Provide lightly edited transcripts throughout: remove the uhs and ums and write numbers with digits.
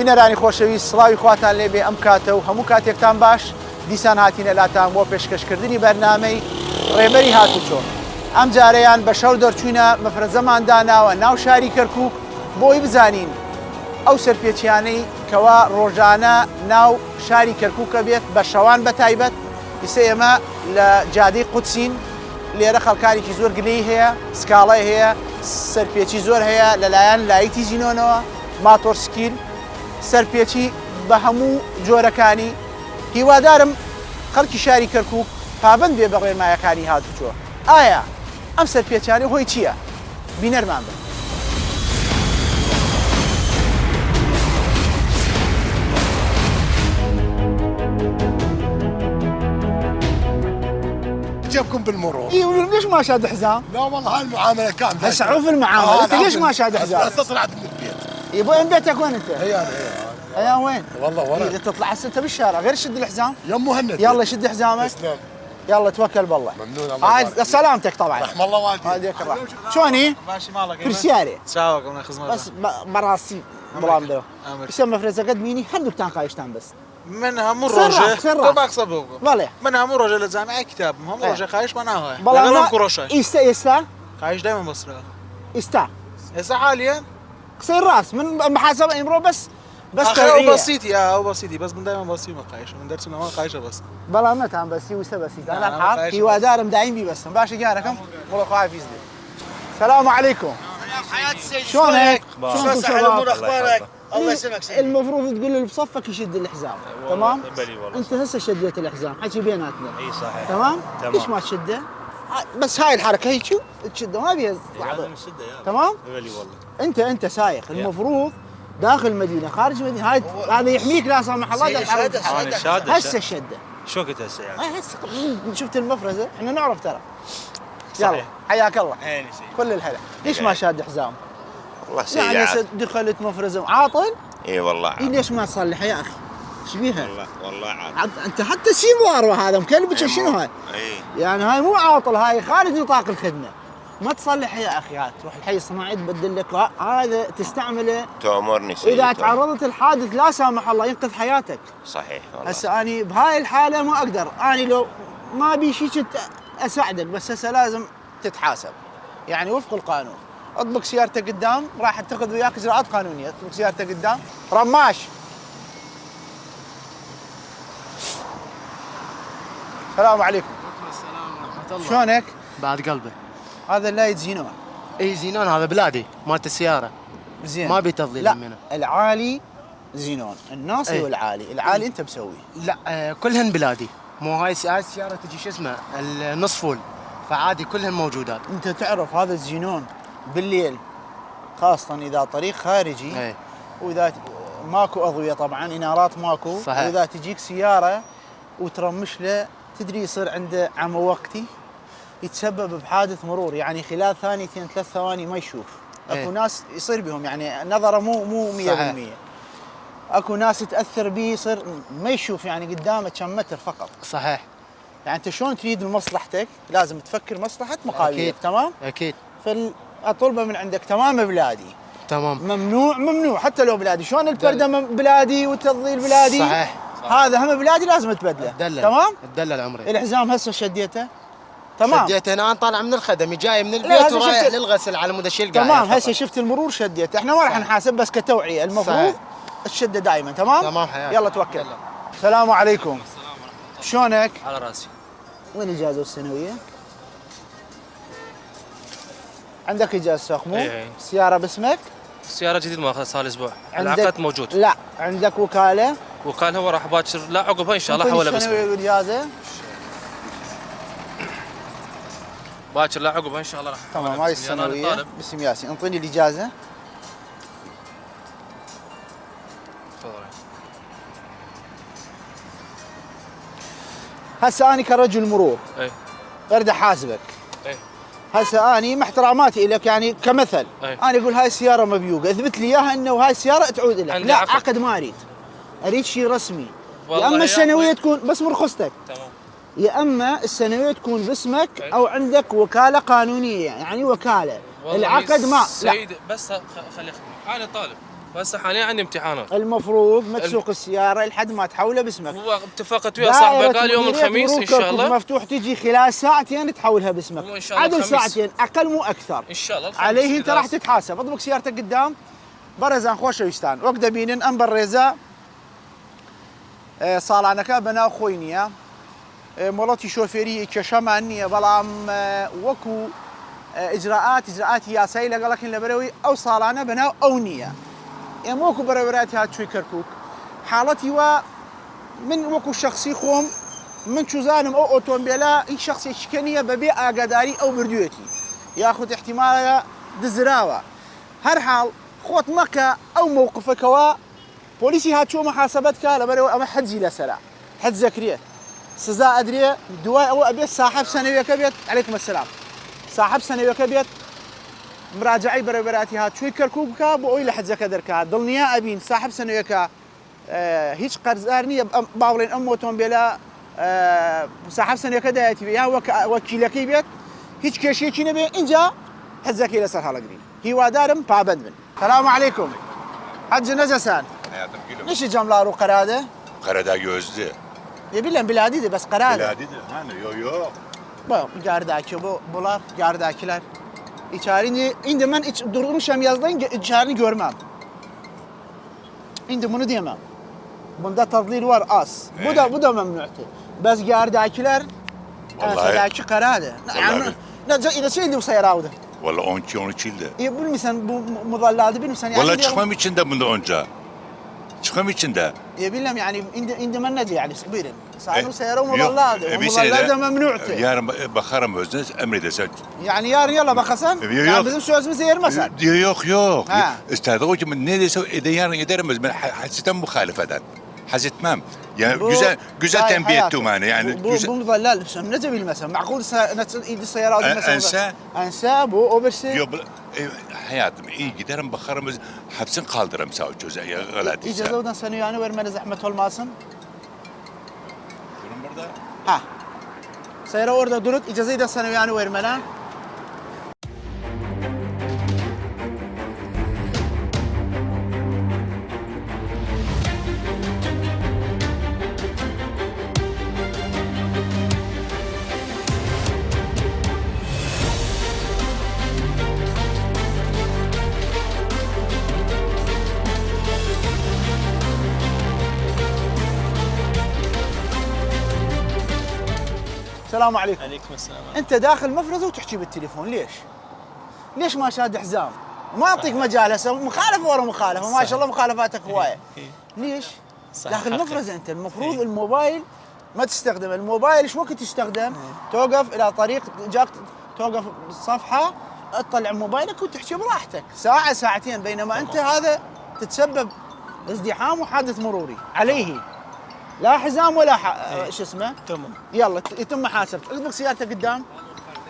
بینەرانی خۆشەویست سڵاوی خواتان لێبێ ئەم کاتە و هەموو کاتێکتان باش دیسان هاتینە لاتان بۆ پێشکەشکردنی بەرنامەی ڕێبەری هاتوچۆ. ئەم جارەیان بە شەو دەرچوونە مەفرەزەمان داناوە ناو شاری کەرکووک بۆی بزانین ئەو سەرپێچیانەی کەوا ڕۆژانە ناو شاری کەرکووکە بێت بە شەوان بەتایبەت. ئیسە ئێمە لە جادەی قوچین لێرە خەڵکانێکی زۆر گلەی هەیە، سکاڵای هەیە، سەرپێچی زۆر هەیە لەلایەن لایتی زینۆنەوە، ماتۆرسکیل، سەرپێچی بە هەموو جۆرەکانی. هیوادارم خەڵکی شاری کەرکووک پابند بێ بە ڕێنمایەکانی هاتوچۆ. ئایا ئەم سەرپێچانەی هۆی چییە؟ بینەرمان بن. جابكم بالمرور. اي ليش ما شاد حزام؟ لا والله هاي المعامله كامله. هسه عوف المعامله، انت ليش ما شاد حزام؟ هسه طلعت من البيت. اي وين بيتك وين انت؟ هي وين؟ والله ورا. اذا تطلع هسه انت بالشارع غير شد الحزام. يم مهند. يلا شد حزامك. تسلم. يلا توكل بالله. ممنون الله. سلامتك طبعا. رحم الله والديك. هذيك الرحمه. شلوني؟ ماشي مالك برسياري. تشاوك من خدمة بس براسي برامدو. يسمى فرزه قدميني هندوك تان قايشتان بس. منها مو روجه طبعا صبوك والله منها مو روجه للجامعة كتاب هم روجه خايش منها هاي والله كروشة استا خايش دائما مصر استا هسه حاليا قصير راس من محاسبة امرو بس اخي بسيط يا هو بسيطي بس من دائما بسيط ما خايش من درسنا ما خايشه بس بلا ما تام بس وسا بس انا الحار في ودار مدايم بي بس باشا جاركم والله خايف يزدي. السلام عليكم. حياة السيد شلونك؟ شلونك شباب؟ اخبارك؟ الله يسلمك سيدي. المفروض تقول اللي بصفك يشد الحزام تمام؟ بلي والله. انت هسه شديت الحزام حكي بيناتنا. اي صحيح. تمام؟ ليش ما تشده؟ بس هاي الحركه هيك تشده ما بيها لازم نشده يا تمام؟ بلي والله. انت سايق المفروض داخل المدينه خارج المدينه هذا يحميك لا سامح الله. هسه شده. شو قلت هسه يعني؟ هسه شفت المفرزه احنا نعرف ترى. يلا حياك الله. عيني سيدي. كل الهلا. ليش ما شاد حزام؟ والله سيدي يعني دخلت مفرزه عاطل؟ اي والله عاطل. ليش ما تصلح يا اخي؟ ايش بيها؟ والله عاطل. انت حتى سيموار هذا مكلبك شنو هاي؟ اي يعني هاي مو عاطل، هاي خارج نطاق الخدمه. ما تصلح يا اخي، هات تروح الحي الصناعي تبدل لك هذا تستعمله. تأمرني سيدي. اذا تعرضت لحادث لا سامح الله ينقذ حياتك. صحيح والله. هسه اني بهاي الحاله ما اقدر، اني لو ما بي شيء كنت اساعدك، بس هسه لازم تتحاسب يعني وفق القانون. اطبق سيارتك قدام راح تاخذ وياك اجراءات قانونيه. اطبق سيارتك قدام. رماش السلام عليكم. السلام ورحمة الله. شلونك؟ بعد قلبه. هذا اللايت زينون. اي زينون هذا بلادي مالت السيارة. زين. ما بي تضليل لا منه. العالي زينون، الناصي أي. والعالي، العالي انت مسويه. لا كلهن بلادي. مو هاي السيارة تجي شو اسمه النص فول، فعادي كلهن موجودات. انت تعرف هذا الزينون بالليل خاصة اذا طريق خارجي. اي. واذا ماكو اضوية طبعا، انارات ماكو. صحيح. واذا تجيك سيارة وترمش له تدري يصير عنده عمى وقتي يتسبب بحادث مرور، يعني خلال ثانيتين 3 ثواني ما يشوف. اكو ناس يصير بهم يعني نظره مو 100%. صحيح. اكو ناس تاثر به يصير ما يشوف يعني قدامه كم متر فقط. صحيح. يعني انت شلون تريد لمصلحتك لازم تفكر مصلحه مقابلك. أكيد. تمام؟ اكيد. فاطلبه من عندك تمام بلادي. تمام. ممنوع حتى لو بلادي. شلون البرده بلادي والتظليل بلادي؟ صحيح. هذا هم بلادي لازم تبدله. تمام؟ تدلل عمري. الحزام هسه شديته تمام. شديته انا طالع من الخدمي جاي من البيت ورايح للغسل على مود اشيل قاعد. تمام. هسه شفت المرور شديته، احنا ما راح نحاسب بس كتوعيه المفروض تشده دائما. تمام؟ تمام حياتي. يلا توكل. السلام عليكم. شلونك؟ على راسي. وين الاجازه السنويه؟ عندك اجازه سوق مو؟ اي. سياره باسمك؟ سيارة جديد ماخذها صار اسبوع. عندك- العقد موجود. لا عندك وكاله؟ وكان هو راح باكر لا عقبها ان شاء الله حوله باسمه. السنويه والاجازه؟ باكر لا عقبها ان شاء الله راح تمام. هاي السنويه باسم ياسين. انطيني الاجازه. تفضل. هسه اني كرجل مرور اي. اريد احاسبك. اي. هسه اني مع احتراماتي لك يعني كمثل. أي. انا اقول هاي السياره مبيوقه، اثبت لي اياها انه هاي السياره تعود لك. عندي لا عقد. عقد ما اريد شيء رسمي. يا والله اما يا السنويه أخوي. تكون بس مرخصتك، تمام. يا اما السنويه تكون باسمك أي. او عندك وكاله قانونيه يعني وكاله. والله العقد ما لا سيد بس خلي اخبرك انا طالب بس حاليا عندي امتحانات. المفروض ما تسوق السياره لحد ما تحولها باسمك. هو اتفقت ويا صاحبه قال يوم دائرة الخميس ان مرور شاء كركوك الله. مفتوح، تجي خلال ساعتين تحولها باسمك. هو إن شاء الله عدل الخميس. ساعتين اقل مو اكثر. ان شاء الله الخميس عليه انت إذا راح تتحاسب. اطبق سيارتك قدام برزان خوش ويستان وقت بينن ام بالريزا صالانك بنا خوينيا مولاتي شوفيري كشمانيه بلام وكو اجراءات ياساي لقالك لبروي او صالانه بنا او نيه اموكو بربراتي هات شوي كركوك حالتي و من وكو شخصي خوم من شوزانم او اوتومبيلا اي شخصي شكنيه ببيع اقداري او بردويتي ياخذ احتمال دزراوه هر حال خوت مكة او موقفك و بوليسي هات شو محاسبتك لبروي اما حجي لسلا حد زكريا سزا ادري دواء او ابي صاحب سنويه كبيت عليكم السلام صاحب سنويه كبيت مراجعي بربراتي هات شوي كركوبك بو الى حد زكدرك ضلنيا ابين صاحب سنويك هيج قرزارني باولين ام اوتومبيلا صاحب سنويك دايتي يا وكيلك بيت هيج كشي نبي انجا حد زكي لسر هالقري هي دارم بابند من السلام عليكم حج نجسان Hayatım gülüm. ليش جملارو قراده Karada gözlü. يبي بلادي بس قراده Biladidir. Hani yok. Bu gardaki bular gardakiler. İçerini indi ben iç durmuşam yazdan içerini görmem. İndi bunu diyemem. Bunda tadlil var az. Bu da memnu'tu. Bes gardakiler Vallahi. karadı. Yani ne şey diyor sayıravdı. Vallahi 12-13 yılda. Bilmiyorsan bu mudalladı bilmiyorsan yani. Vallahi çıkmam içinde bunda onca. Çıkmam içinde. Bilmem yani indi men nece yani sıkbirin. Sayın sayırav Yok, mudalladı. bir Mudalladı senede memnu'tu. yarın bakarım özüne emredersen. Yani yarın yalla bakasan. Yok. Yani bizim sözümüzü yermesen. Yok. Ha. İsterdi o ki ne dese yarın ederim ben hasitten muhalif eden. Haz etmem. Yani Bu- güzel Hayır, tembih hayatım. ettim yani. Yani bu güzel. mudallal sen nece bilmesen. Makul indi sayırav mesela. Ense. Ense bu o birisi. Yok hayatım iyi giderim bakarım hapsini kaldırırım sağ çöze ya galat. İcazadan seni yani vermene zahmet olmasın. Durum burada. Ha. Sayıra orada durup icazayı da sana yani vermene. السلام عليكم. عليكم السلام. انت داخل مفرزه وتحكي بالتليفون ليش؟ ليش ما شاد حزام؟ ما اعطيك مجال هسه مخالفه ورا مخالفه ما شاء الله مخالفاتك هوايه. ليش؟ صح داخل حقك. مفرزه انت المفروض الموبايل ما تستخدم، الموبايل ايش وقت يستخدم؟ توقف الى طريق جاك توقف صفحه تطلع موبايلك وتحكي براحتك ساعه ساعتين بينما انت هذا تتسبب ازدحام وحادث مروري عليه لا حزام ولا شو اسمه تمام. يلا يتم محاسبتك اطبق سيارتك قدام.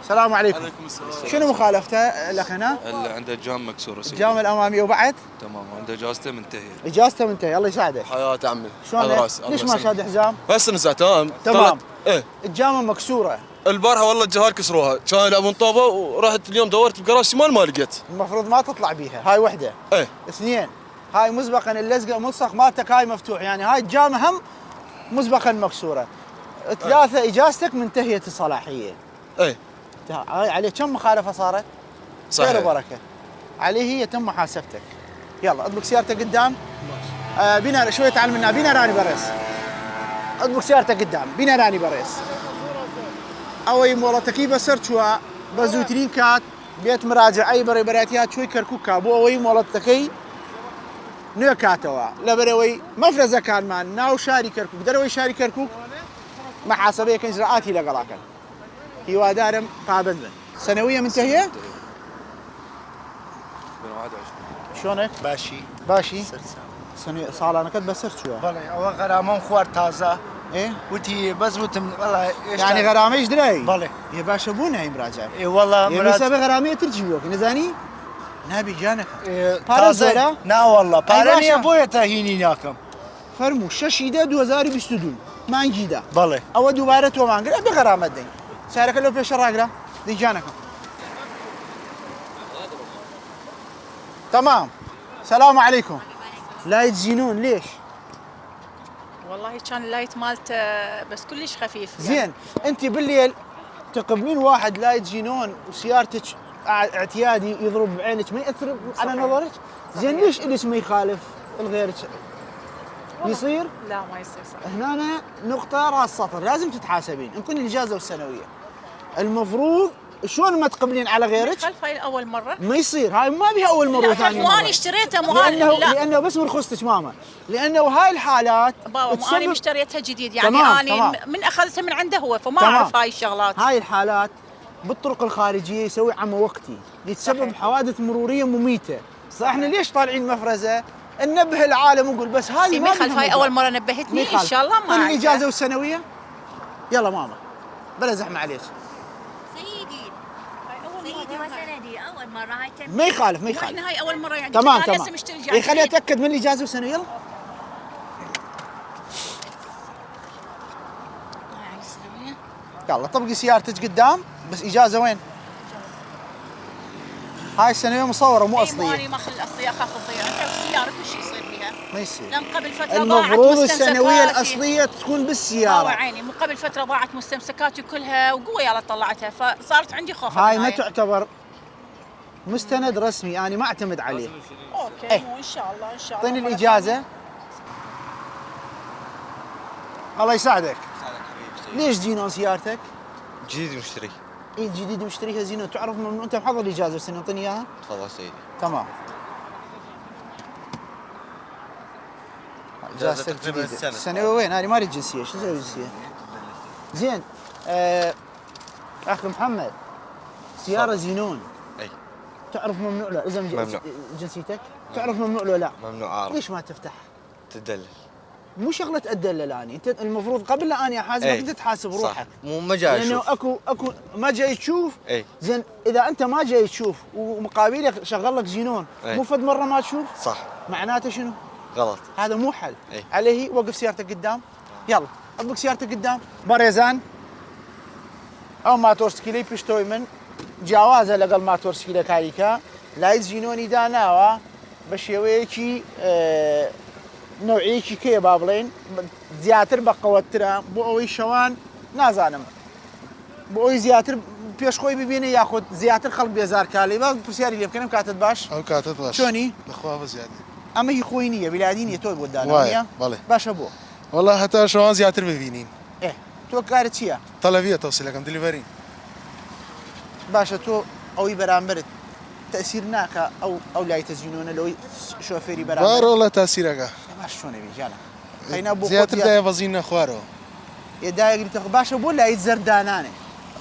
السلام عليكم. عليكم السلام. شنو مخالفته الاخ هنا؟ اللي عنده جام مكسوره سيدي. الجام الامامي وبعد تمام وعنده اجازته منتهيه. اجازته منتهي الله يساعدك. حياتي عمي. شلون على راسي. ليش ما شاد حزام؟ هسه نزعت تمام. تمام. ايه الجامه مكسوره. البارحه والله الجهال كسروها، كان يلعبون طوبه ورحت اليوم دورت بجراج شمال ما لقيت. المفروض ما تطلع بيها هاي وحده. ايه اثنين هاي مسبقا اللزقه ملصق مالتك هاي مفتوح يعني هاي الجامه هم مسبقا مكسوره. ثلاثه اجازتك منتهيه الصلاحيه. ايه هاي عليه كم مخالفه صارت؟ صحيح. خير وبركه. عليه يتم محاسبتك. يلا اطبق سيارتك قدام. بينا شويه تعال منا بينا راني بريس. اطبق سيارتك قدام بينا راني بريس. اوي مولتكي بسرچوا بزوترين كات بيت مراجع اي بريبراتيات شوي كركوكا بو اوي مولتكي نو كاتوا لبروي مفرزه كان مان ناو شاري كركوك دروي شاري كركوك محاسبه كان اجراءاتي لقلاكن هي وادارم قابل سنويه منتهيه 21. شلونك باشی باشي سنويه صار انا كنت بسرت شو بله او غرامم خوار تازه ايه وتی بس وتم والله يعني غرامه ايش دراي بله يا باشا بونا هي مراجعه اي والله يا مراد بس غرامه ترجي وك نزاني نبي جانك تازه زوره؟ نه والله باشا. پارنی بوی تهینی ناکم فرمو ششيده 2022 ما نجيده بله او دوباره تو مانجر بغرامه دي سعرك لو في شراقره دي جانك تمام السلام عليكم لايت زينون ليش؟ والله كان اللايت مالته بس كلش خفيف زين انت بالليل تقبلين واحد لايت زينون وسيارتك اعتيادي يضرب بعينك ما ياثر على نظرك؟ زين ليش الك ما يخالف الغيرك؟ يصير؟ لا ما يصير صح. هنا نقطة راس سطر لازم تتحاسبين، نكون الإجازة والسنوية. المفروض شلون ما تقبلين على غيرك؟ خلف هاي أول مرة؟ ما يصير، هاي ما بها أول مرة وثاني مرة. مو أنا اشتريتها مو هاي لأنه بس من رخصتك ماما، لأنه هاي الحالات بابا مو أنا مشتريتها جديد يعني تمام. من أخذتها من عنده هو فما أعرف هاي الشغلات. هاي الحالات بالطرق الخارجية يسوي عمى وقتي يتسبب حوادث مرورية مميتة. فاحنا ليش طالعين مفرزة؟ ننبه العالم ونقول بس هذه ما خلف هاي أول مرة نبهتني إن شاء الله ما أعرف. الإجازة والسنوية؟ يلا ماما بلا زحمة عليك. سيدي وسندي اول مره هاي ما يخالف ما يخالف. احنا هاي اول مره يعني تمام خليني اتاكد من الاجازه والسنويه. يلا يلا طبقي سيارتك قدام بس اجازه وين؟ هاي السنويه مصوره مو اصليه. اي مو ماخذ الاصليه اخاف تضيع انت والسياره كل شيء يصير فيها. ما يصير. لان قبل فتره ضاعت المفروض السنويه الاصليه تكون بالسياره. عيني مو قبل فتره ضاعت مستمسكاتي كلها وقوه يلا طلعتها فصارت عندي خوف. هاي ما تعتبر مستند رسمي انا ما اعتمد عليه. اوكي ان شاء الله ان شاء الله. اعطيني الاجازه. الله يساعدك. ليش زينون سيارتك؟ جديد مشتري. اي جديد مشتريها زينون تعرف من انت محضر الاجازه بس اعطيني اياها. تفضل سيدي. تمام. اجازتك جديده السنويه وين؟ انا ما اريد جنسيه، شو اسوي جنسيه؟ زين اخي محمد سياره زينون اي تعرف ممنوع لا لازم ممنوع. جنسيتك؟ تعرف ممنوع لو لا؟ ممنوع اعرف. ليش ما تفتح؟ تدلل. مو شغله اتدلل اني، انت المفروض قبل لا اني احاسبك انت تحاسب روحك. مو ما جاي لانه اشوف. اكو ما جاي تشوف. اي زين اذا انت ما جاي تشوف ومقابلك شغل لك زينون مو فد مره ما تشوف؟ صح. معناته شنو؟ غلط. هذا مو حل. أي. عليه وقف سيارتك قدام. يلا اطبق سيارتك قدام. باريزان او ماتورسكيلي بيشتوي من جوازه لقل ماتورسكيلي كايكا لايز جينوني داناوا بشويكي نوعيكي كي بابلين زياتر بقوترا بو اوي شوان نازانم بو اوي زياتر بيش خوي ببيني ياخذ زياتر خلق بيزار كالي باز بسياري اللي بكلم كاتت باش او كاتت باش شوني؟ اخوها زياده اما هي خوينيه بلادينيه تو قدامنا بله باش ابو والله حتى شوان زياتر ببينين ايه تو كارت شيا طلبيه توصل لكم دليفري باشا تو اوي برامبرت تاثيرناك او لا يتزينون لو شوفيري برامبرت بار والله تاثيرك باش شلون بيجانا خلينا ابو زياتر داي بزين خوارو يدايق بتاخ باشا بو لا يتزردانانه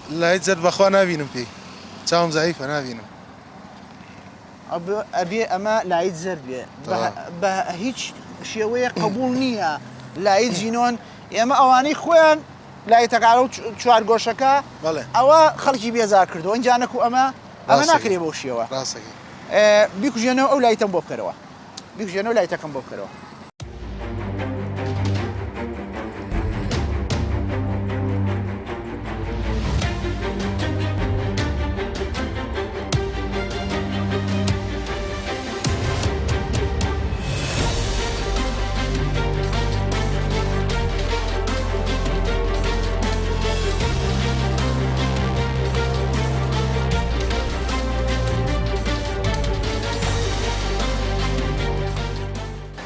لا يتزرد باخوا نابينم بي تاهم ضعيفه نابينم ابي اما لا يتزرد به هيك شويه قبول نيه لا يتجينون يا اما اواني خوان لا يتقالوا شوار قوشكا بله او خلقي بيزار كردو ان جانكو اما ناكري بوشيوا راسك بيكو جنو او لا يتم بوكروا بيكو جنو لا يتكم بوكروا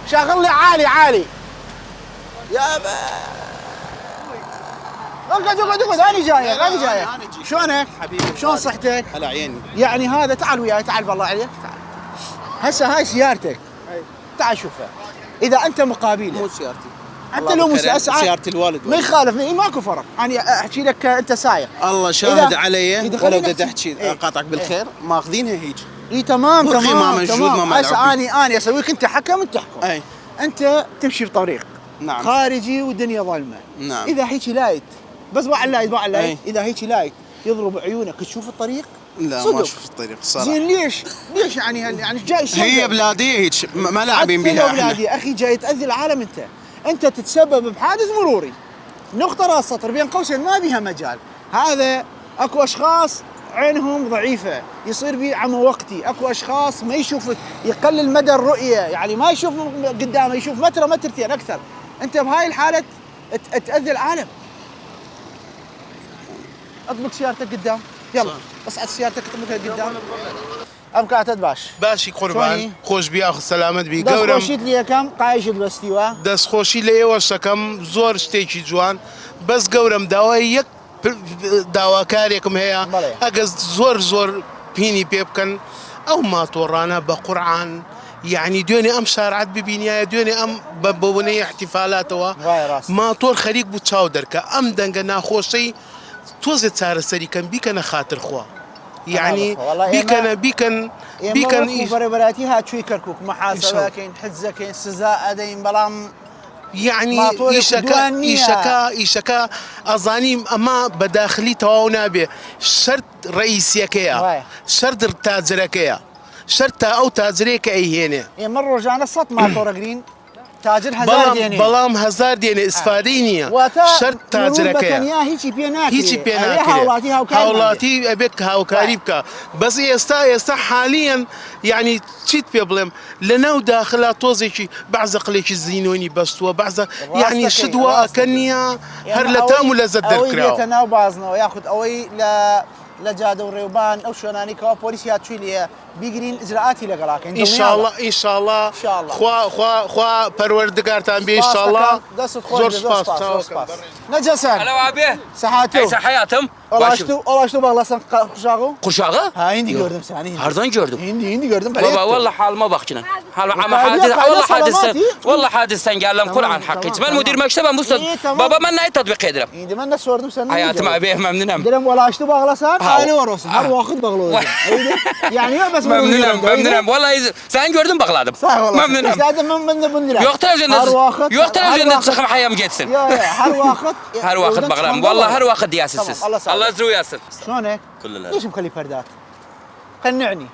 شغل لي عالي يا اقعد انا جايك شلونك؟ حبيبي شلون صحتك؟ هلا عيني يعني هذا تعال وياي تعال بالله عليك تعال هسه هاي سيارتك تعال شوفها اذا انت مقابله مو سيارتي حتى لو مو سيارة الوالد ما يخالف ماكو فرق انا احكي لك انت سايق الله شاهد علي ولا بدي احكي تحكي اقاطعك بالخير ماخذينها هيك اي تمام ما منجود ما ملعوب هسه اني اسويك انت حكم انت تحكم اي انت تمشي بطريق نعم خارجي والدنيا ظلمه نعم اذا هيك لايت بس باع اللايت اذا هيك لايت يضرب عيونك تشوف الطريق لا صدق. ما اشوف الطريق الصراحه زين ليش يعني جاي هي بلادي هيك ما لاعبين بها احنا بلادي اخي جاي تاذي العالم انت تتسبب بحادث مروري نقطه راس سطر بين قوسين ما بيها مجال هذا اكو اشخاص عينهم ضعيفه، يصير بي عمى وقتي، اكو اشخاص ما يشوف، يقلل مدى الرؤيه، يعني ما يشوف قدامه، يشوف متر مترتين اكثر. انت بهاي الحاله تاذي العالم. اطبق سيارتك قدام، يلا اصعد سيارتك اطبقها قدام. ام كاتت باش باشی قوربان خۆش بیا سەلامت بی گەورم دەستخۆشیت لە یەکەم قایشت بەستیوە دەستخۆشی لە ئێوە شەکەم زۆر شتێکی جوان بەس گەورم داوای یەک داواکارێکم هەیە ئەگەر زۆر پینی پێ بکەن ئەو ماتۆڕانە بە قورعان یعنی دوێنێ ئەم شارعەت ببینایە دوێنێ ئەم بەبوونەی احتیفالاتەوە ماتۆر خەریک بوو چاو دەرکە ئەم دەنگە ناخۆشەی تۆزێ چارەسەریکەم بیکەنە خاترخوا يعني بيكن بربراتي هاتشوي كركوك محاسبة كاين حجزة كاين سزاء دايم بلام يعني إيشكا أظاني أما بداخلي تواونا به شرط رئيسية كيا شرط تاجرة كيا شرط أو تاجرة كأي هنا مرة رجعنا صوت ماتورة جرين تاجر هزار ديني بلام هزار ديني اسفادينية شرط تاجرة كيا هيجي بيناكي هاولاتي أبيك هاوكاريبكا بس يستا حاليا يعني تشيت بيبلم لناو داخلها توزيشي بعزق ليش زينوني بس وبعزق يعني شدوة كنيا هرلتام ولا زدر كراو أوي بيتنا وبازنا وياخد أوي لجادة وريوبان أو شوناني كوا بوليسيات شو اللي بيجرين إجراءاتي لقلاك إن شاء الله خوا پروردگارتان بي إن شاء الله زور سپاس نجسان هلا وعبيه صحاتو أي حياتم الله شو bağlasan kuşağı kuşağı ha hindi gördüm seni hardan gördüm hindi gördüm baba والله حال ما بخشنا حال عم حادث والله حادث قال قرعان حقيت من مدير مكتب مستد بابا من ناي تطبيق يدرم hindi ben de sordum sen hayatım abi memnunum dedim ولا açtı bağlasan aynı var olsun her vakit bağlıyorsun yani ya bas memnunum vallahi sen gördün bağladım memnunum zaten ben de bunu yok televizyonda çıkım hayam geçsin ya her vakit bağlam vallahi her vakit diyasisiz الله يزرو ياسر شلونك؟ ليش مخلي فردات؟ قنعني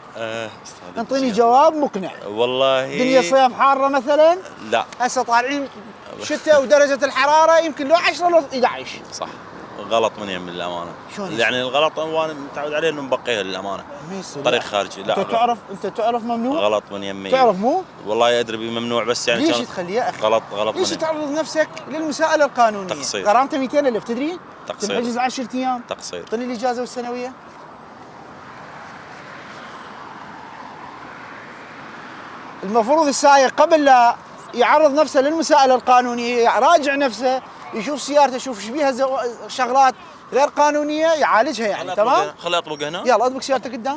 انطيني جواب مقنع والله دنيا صيف حارة مثلا لا هسه طالعين شتاء ودرجة الحرارة يمكن لو 10 لو 11 صح غلط من يم للأمانة يعني الغلط وانا متعود عليه انه مبقيها للأمانة طريق خارجي لا انت تعرف ممنوع؟ غلط من يمي تعرف مو؟ والله ادري بممنوع بس يعني ليش تخليه يا اخي؟ غلط ليش تعرض نفسك للمساءلة القانونية؟ تقصير غرامته 200,000 تدري؟ تقصير تنحجز 10 ايام تقصير اعطني الإجازة والسنوية المفروض السائق قبل لا يعرض نفسه للمساءلة القانونية يراجع نفسه يشوف سيارته يشوف ايش بيها شغلات غير قانونية يعالجها يعني تمام؟ خليه اطبق هنا يلا اطبق سيارتك قدام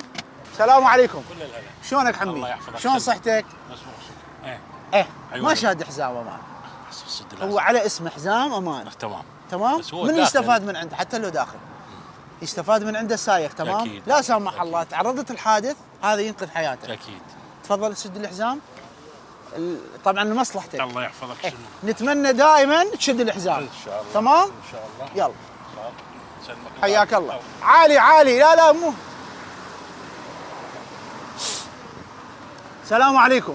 السلام عليكم شلونك حمي؟ شلون صحتك؟ ايه ما شاد حزام امان هو على اسم حزام امان تمام؟ من يستفاد من عنده حتى لو داخل يستفاد من عنده السايق تمام؟ أكيد. لا سمح الله تعرضت الحادث هذا ينقذ حياتك اكيد تفضل سد الحزام طبعا لمصلحتك الله يحفظك نتمنى دائما تشد الحزام ان شاء الله تمام؟ يلا حياك الله عالي لا مو السلام عليكم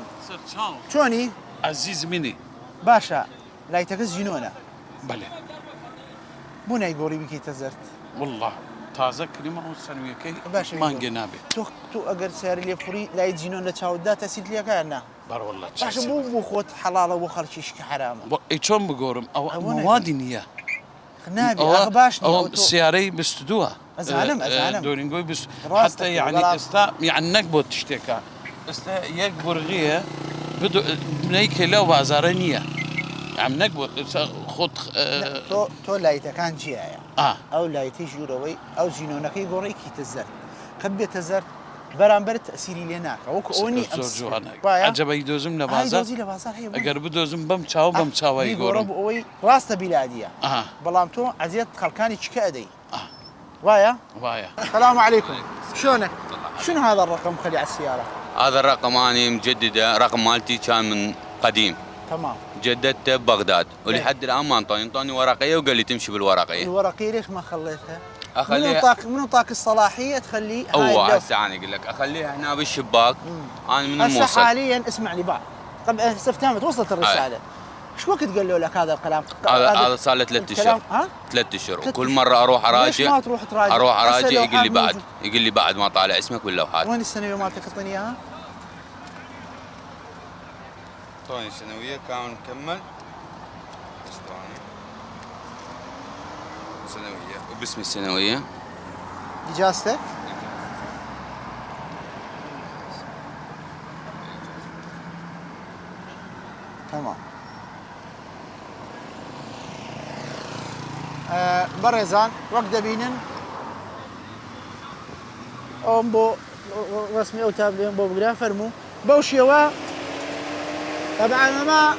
شلوني؟ عزيز مني باشا لا يتكز جنونه بله مو نايقوري بكي تزرت والله تازه كلمه والسنويه كي باشا ما نجنابي تو اقر سير لي فري لا يجنون لتشاودات اسيد لي كانا بار والله باشا مو خوت حلاله وخرشيش حرام ايشون بقورم او مواد نيه نابي اغباش او سياري بستدوها ازعلم دورينجوي بس حتى يعني استا يعني نكبوت تشتكى استا يكبر غيه بدو بنيك لو بازارنيه عم نكبوت خد تو لايته كان جيا او لايتي جوروي او زينونكي غوري كي تزر خبي تزر برامبر تاثيري لهناك وكوني عجب يدوزم لبازار اگر بدوزم بم چاو يغورم اوي راسته بلاديه بلام تو عزيت خلكاني تشكادي وايا السلام عليكم شلونك شنو هذا الرقم خلي على السياره هذا الرقم انا مجدده رقم مالتي كان من قديم تمام جددته ببغداد ولحد الان ما انطاني ورقيه وقال لي تمشي بالورقيه الورقيه ليش ما خليتها اخليها من انطاك الصلاحيه تخلي هو هسه انا اقول لك اخليها هنا بالشباك انا من الموصل هسه حاليا اسمع لي بعض طب سبتمبر وصلت الرساله ايش وقت قال له لك هذا الكلام؟ هذا صار له 3 اشهر. 3 اشهر وكل مره اروح اراجع. ليش ما تروح تراجع؟ اروح اراجع يقول لي بعد ما طالع اسمك واللوحات. وين الثانويه مالتك اعطيني اياها؟ اعطوني الثانويه كان مكمل. ثانويه وباسمي الثانويه. اجازتك؟ تمام. برزان وقت دبينن أم بو رسمي أو تابلين بو بقرا فرمو بوشيوا طبعا أما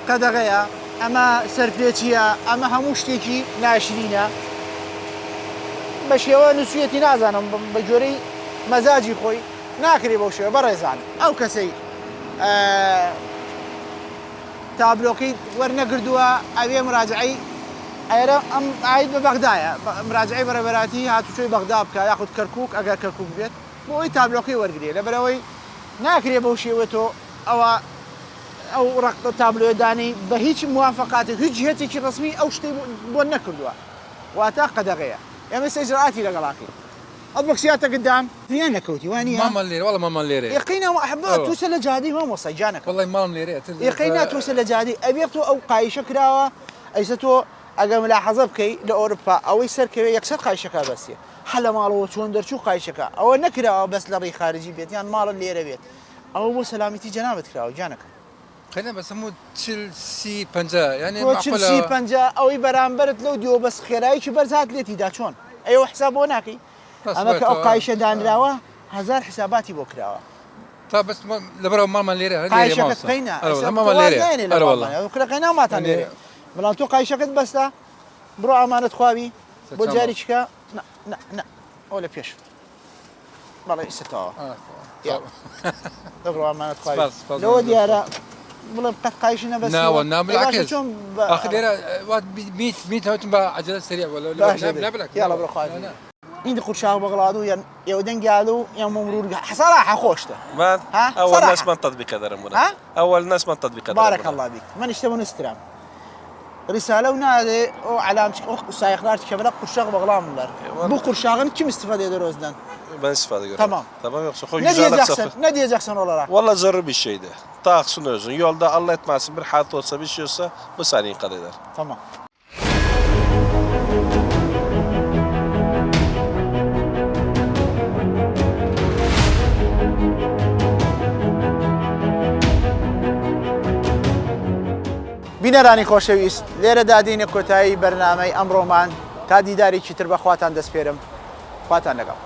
قدغيا أما سرفيتيا أما هموشتيكي ناشرينا بشيوا نسويتي نازانا بجوري مزاجي خوي ناكري بوشيوا برزان أو كسي تابلوكي ورنا قردوا أبي مراجعي أيرا أم عيد ببغداد مراجعي بربراتي هاتو شوي بغداد كا ياخذ كركوك أجا كركوك بيت بوي تابلوكي ورقري لبروي ناكري بوشي وتو أو رق تابلو داني بهيج موافقات هيج جهتي رسمي أو شتي بونا كردوا واتاقد غيا يا مس إجراءاتي لقلاكي أطبق سيارتك قدام فينا كوتي واني ماما الليري والله ماما الليري يقينا أحب توصل لجادي ما موصي جانك والله ماما الليري يقينا توصل لجادي أبيتو أو قايشة كراوة أيستو أجا ملاحظة بكي لأوروبا أو يصير كي يكسر قايشة بس حلا مالو شون در شو قايشة أو نكرا بس لري خارجي بيت يعني مال الليري بيت أو مو سلامتي جنابة كراوة جانك خلينا بس مو تشيلسي بنجا يعني معقولة تشيلسي بنجا أو يبرامبرت لو ديو بس خيراي شو برزات ليتي دا شون أيوة حسابه ناكي أما كأقايشة دان راوة هزار حساباتي بكراوة طيب بس لبرو ماما الليري قايشة كتقينا ماما الليري والله كل قينا ما تاني بلان تو قايشة كت بس لا برو أمانة خوابي بوجاري شكا نا ولا بيش والله يستوى يا برو أمانة خوابي لو ديارة والله بقت قايشنا بس نا بالعكس اخر ديره واد 100 هوتن عجله سريع ولا لا بالعكس يلا برو خوابي عندي قرشاق بغلادو يودن قالوا يا مرور صراحه خوشته ما اول ناس من تطبيق هذا رمونا اول ناس من تطبيق هذا بارك الله بك ما نشتمون استرام رساله ونادي او علامتك او سايقلار شباب قرشاق بغلامlar bu qurşağın kim istifade eder özden? Ben istifade ediyorum. Tamam. Tamam yoksa ne diyeceksin olarak? Vallahi zararlı bir şeydi. Taksın özün. Yolda Allah etmesin bir hadise olsa bir şey olsa bu saniye inqad eder. Tamam. بینەرانی خۆشەویست لێرە دادینە کۆتایی بەرنامەی ئەمڕۆمان تا دیداری چیتر بەخواتان دەسپێرم خواتان لەگەڵ